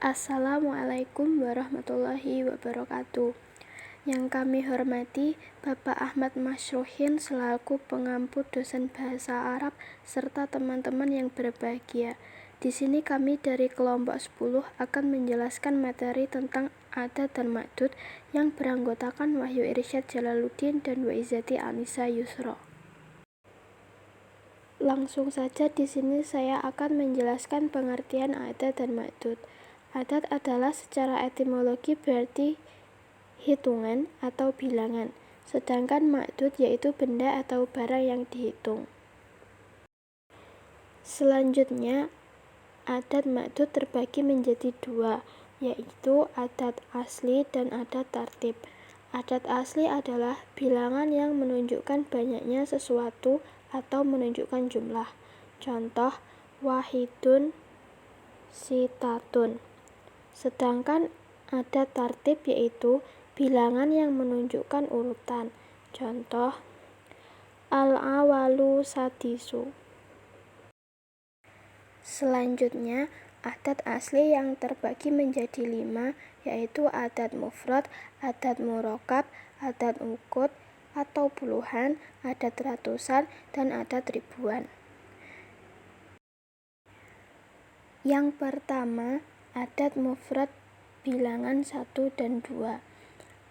Assalamualaikum warahmatullahi wabarakatuh. Yang kami hormati Bapak Ahmad Masyruhin selaku pengampu dosen bahasa Arab serta teman-teman yang berbahagia. Di sini kami dari kelompok 10 akan menjelaskan materi tentang adat dan ma'dud yang beranggotakan Wahyu Irsyad Jalaluddin dan Waizati Anissa Yusro. Langsung saja di sini saya akan menjelaskan pengertian adat dan ma'dud. Adat adalah secara etimologi berarti hitungan atau bilangan, sedangkan ma'dud yaitu benda atau barang yang dihitung. Selanjutnya, adat ma'dud terbagi menjadi dua, yaitu adat asli dan adat tartib. Adat asli adalah bilangan yang menunjukkan banyaknya sesuatu atau menunjukkan jumlah. Contoh, wahidun sitatun. Sedangkan adat tartib yaitu bilangan yang menunjukkan urutan. Contoh, al-awalu sadisu. Selanjutnya, adat asli yang terbagi menjadi 5, yaitu adat mufrad, adat murakkab, adat uqud atau puluhan, adat ratusan, dan adat ribuan. Yang pertama, adat mufrad bilangan 1 dan 2.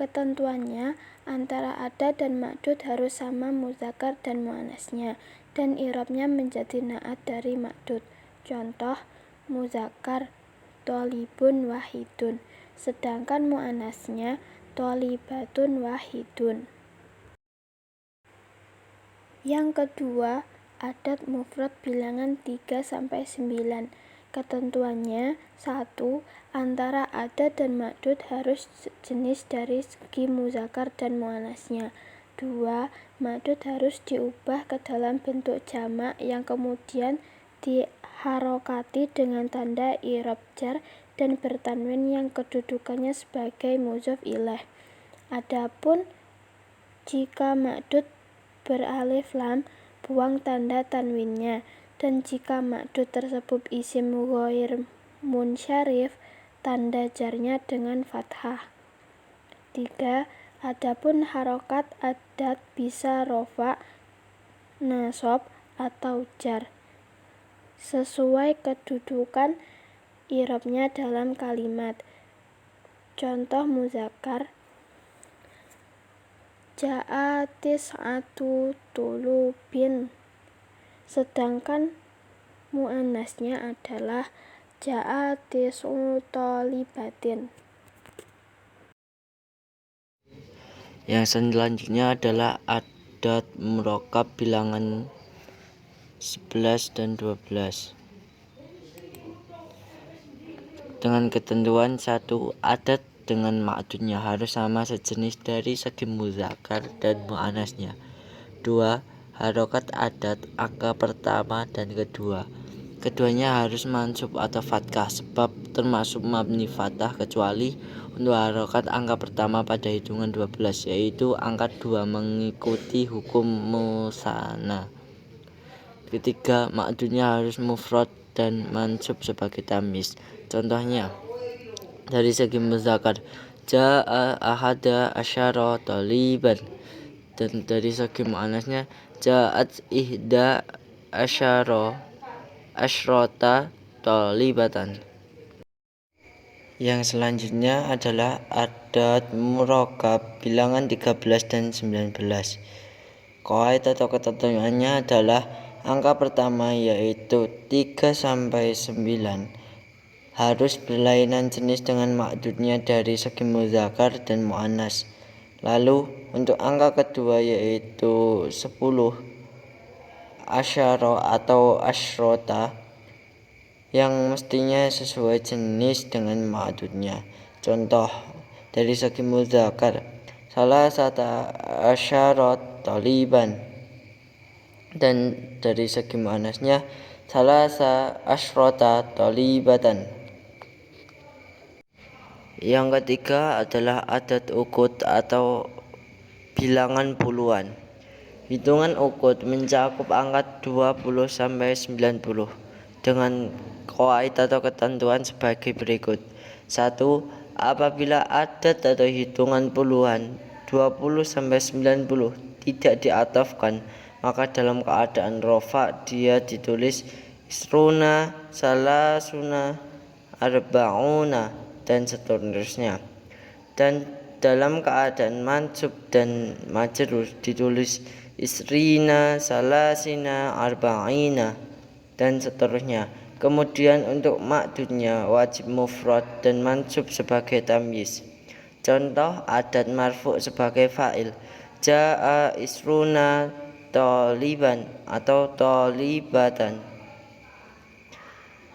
Ketentuannya, antara adat dan ma'dud harus sama muzakkar dan muannasnya, dan i'rabnya menjadi na'at dari ma'dud. Contoh, muzakkar thalibun wahidun, sedangkan muannasnya thalibatun wahidun. Yang kedua, adat mufrad bilangan 3-9. Ketentuannya, 1. Antara adat dan ma'dud harus jenis dari segi muzakkar dan muannasnya. 2. Ma'dud harus diubah ke dalam bentuk jamak yang kemudian diharokati dengan tanda i'rab jar dan bertanwin yang kedudukannya sebagai mudhof ilaih. Adapun jika ma'dud beralif lam, buang tanda tanwinnya, dan jika ma'dud tersebut isim ghair munsyarif, tanda jarnya dengan fathah. 3. Adapun harokat adat bisa rofa, nasab, atau jar sesuai kedudukan i'rabnya dalam kalimat. Contoh muzakkar, ja'a tis'atu tulubin, sedangkan muannasnya adalah ja'a tis'u thalibatin. Yang selanjutnya adalah adat murakkab bilangan 11 dan 12. Dengan ketentuan 1. Adat dengan ma'dudnya harus sama sejenis dari segi muzakkar dan muannasnya. 2. Harokat adat angka pertama dan kedua. Keduanya harus mansub atau fathah sebab termasuk mabni fathah kecuali untuk harokat angka pertama pada hitungan 12, yaitu angka 2 mengikuti hukum musanna. Ketiga, ma'dudnya harus mufrad dan mansub sebagai tamyiz. Contohnya, dari segi muzakkar, ja'a ahada asyara thaliban, dan dari segi muannasnya ja'at ihda asyrota thalibatan. Yang selanjutnya adalah adat murakkab bilangan 13 dan 19. Qaidah atau ketentuannya adalah angka pertama yaitu 3-9 harus berlainan jenis dengan ma'dudnya dari segi muzakkar dan muannas. Lalu untuk angka kedua yaitu 10 asyara atau asyrota yang mestinya sesuai jenis dengan ma'dudnya. Contoh, dari segi muzakkar, salasata asyarat thaliban, dan dari segi muannasnya salasa asyrota thalibatan. Yang ketiga adalah adat uqud atau bilangan puluhan. Hitungan uqud mencakup angka 20-90 dengan qawaid atau ketentuan sebagai berikut. 1. Apabila adat atau hitungan puluhan 20 sampai 90 tidak diatofkan, maka dalam keadaan rofa dia ditulis isruna, salasuna, arba'una dan seterusnya. Dan dalam keadaan mansub dan majrur ditulis isrina, salasina, arba'ina dan seterusnya. Kemudian untuk ma'dudnya wajib mufrad dan mansub sebagai tamyiz. Contoh adat marfu' sebagai fa'il, ja'a isruna taliban atau talibatan.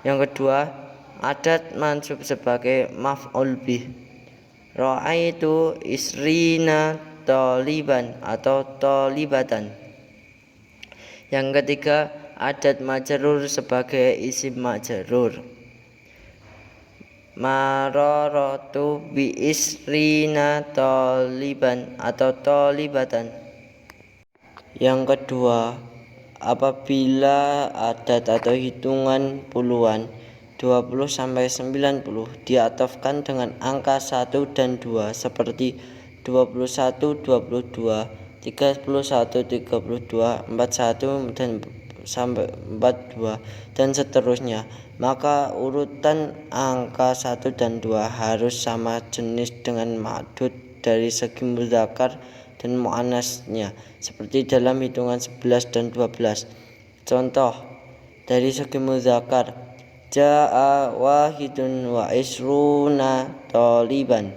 Yang kedua, adat mansub sebagai maf'ul bih, ra'aitu isrina taliban atau talibatan. Yang ketiga, adat majrur sebagai isim majrur, mararatu bi isrina taliban atau talibatan. Yang kedua, apabila adat atau hitungan puluhan 20 sampai 90 diatofkan dengan angka 1 dan 2 seperti 21, 22, 31, 32, 41 dan sampai 42 dan seterusnya, maka urutan angka 1 dan 2 harus sama jenis dengan ma'dud dari segi mudzakkar dan muannasnya seperti dalam hitungan 11 dan 12. Contoh dari segi mudzakkar, ja'a wahidun wa isruna taliban,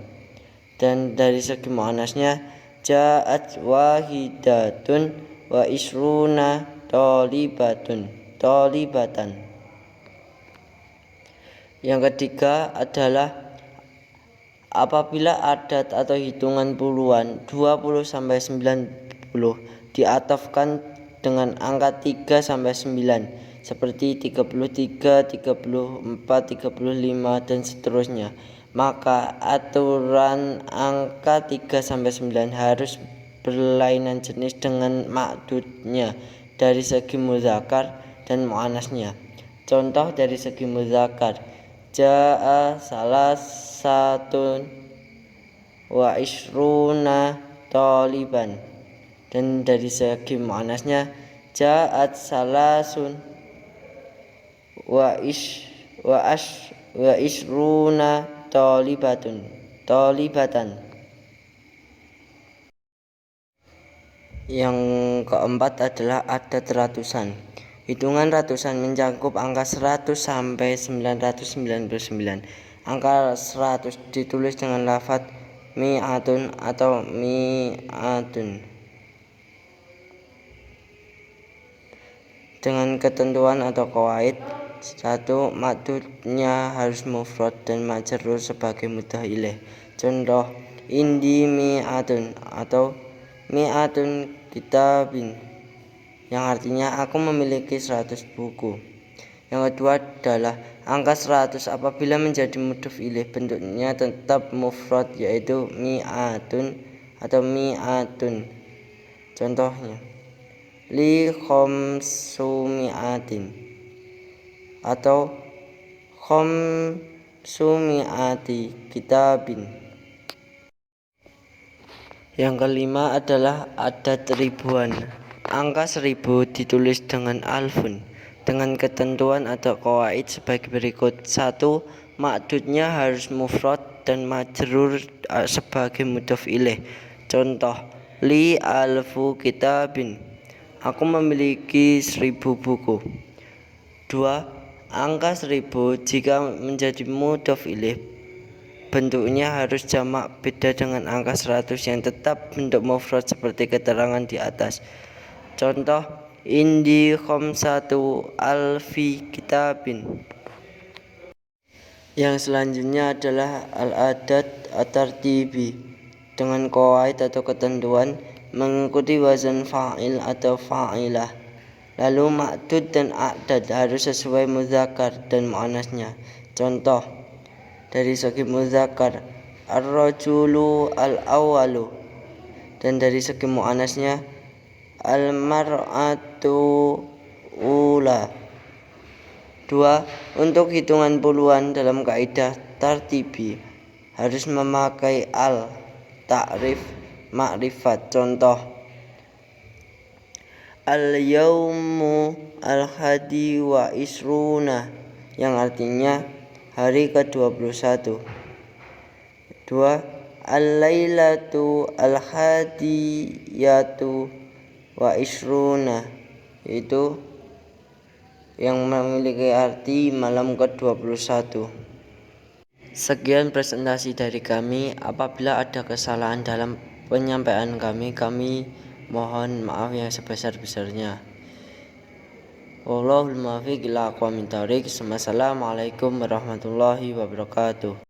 dan dari segi muannasnya ja'at wahidatun wa isruna talibatan. Yang ketiga adalah apabila adat atau hitungan puluhan 20 sampai 90 diatofkan dengan angka 3 sampai 9 seperti 33, 34, 35 dan seterusnya, maka aturan angka 3 sampai 9 harus berlainan jenis dengan ma'dudnya dari segi mudzakkar dan muannasnya. Contoh dari segi mudzakkar, ja'a salasatun wa isruna taliban, dan dari segi muannasnya ja'at salasun wa isruna talibatan. Yang keempat adalah adat ratusan. Hitungan ratusan mencakup angka 100 sampai 999. Angka 100 ditulis dengan lafaz mi'atun atau mi'atun dengan ketentuan atau qawaid. 1. Ma'dudnya harus mufrad dan majrur sebagai mudhaf ilaih. Contoh indi mi'atun atau mi'atun kitabin, yang artinya aku memiliki 100 buku. Yang kedua adalah angka 100 apabila menjadi mudhaf ilaih bentuknya tetap mufrad yaitu mi'atun atau mi'atun. Contohnya li khamsumi'atin atau khamsumi'ati kitabin. Yang kelima adalah adat ribuan. Angka 1000 ditulis dengan alfun dengan ketentuan atau qawaid sebagai berikut. 1. Ma'dudnya harus mufrad dan majrur sebagai mudhaf ilaih. Contoh li alfu kitabin, aku memiliki 1000 buku. 2. Angka 1000 jika menjadi mudhaf ilaih bentuknya harus jamak, beda dengan angka 100 yang tetap bentuk mufrad seperti keterangan di atas. Contoh indi khamsatu alfi kitabin. Yang selanjutnya adalah al-adat at-tartibi dengan qawaid atau ketentuan mengikuti wazan fa'il atau fa'ilah. Lalu ma'dud dan a'dad harus sesuai mudzakkar dan muannasnya. Contoh dari segi mudzakkar ar-rajulu al-awwalu, dan dari segi muannasnya al-mar'atu ula. 2. Untuk hitungan puluhan dalam kaidah tartibi harus memakai al, ta'rif, ma'rifat. Contoh, al-yaumu al-hadi wa isruna, yang artinya hari ke-21. 2. Al-lailatu al-hadiyatu wa isruna, itu yang memiliki arti malam ke-21. Sekian presentasi dari kami. Apabila ada kesalahan dalam penyampaian kami mohon maaf yang sebesar-besarnya. Wallahul muwaffiq ila aqwamit thoriq. Wassalamualaikum warahmatullahi wabarakatuh.